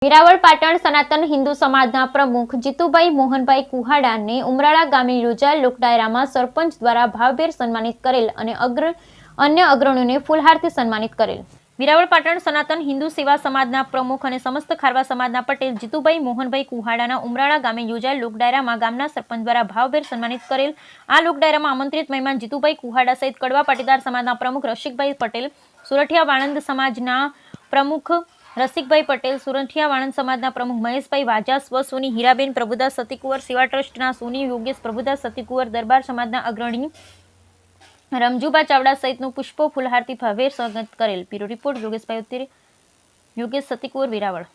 વેરાવળ પાટણ સનાતન હિન્દુ સમાજના પ્રમુખ જીતુભાઈ મોહનભાઈ કુહાડાને ઉમરાળા ગામે યોજાયેલ લોકડાયરામાં સરપંચ દ્વારા ભાવભેર સન્માનિત કરેલ અને અન્ય અગ્રણીઓને ફૂલહારથી સન્માનિત કરેલ। વેરાવળ પાટણ સનાતન હિન્દુ સેવા સમાજના પ્રમુખ અને સમસ્ત ખારવા સમાજના પટેલ જીતુભાઈ મોહનભાઈ કુહાડાના ઉમરાળા ગામે યોજાયેલ લોકડાયરામાં ગામના સરપંચ દ્વારા ભાવભેર સન્માનિત કરેલ। આ લોકડાયરામાં આમંત્રિત મહેમાન જીતુભાઈ કુહાડા સહિત કડવા પાટીદાર સમાજના પ્રમુખ રસિકભાઈ પટેલ, સુરઠિયા વાણંદ સમાજના પ્રમુખ રસિકભાઈ પટેલ, સુરઠિયા વાણંદ સમાજના પ્રમુખ મહેશભાઈ વાજા, સ્વ સોની હીરાબેન પ્રભુદાસ સતીકુંવર, સેવા ટ્રસ્ટના સોની યોગેશ પ્રભુદાસ સતીકુંવર, દરબાર સમાજના અગ્રણી રમજુબા ચાવડા સહિતનું પુષ્પો ફૂલહારથી ભાવભેર સ્વાગત કરેલ। બ્યુરો રિપોર્ટ યોગેશભાઈ ઉત્તરે, યોગેશ સતીકુંવર, વેરાવળ।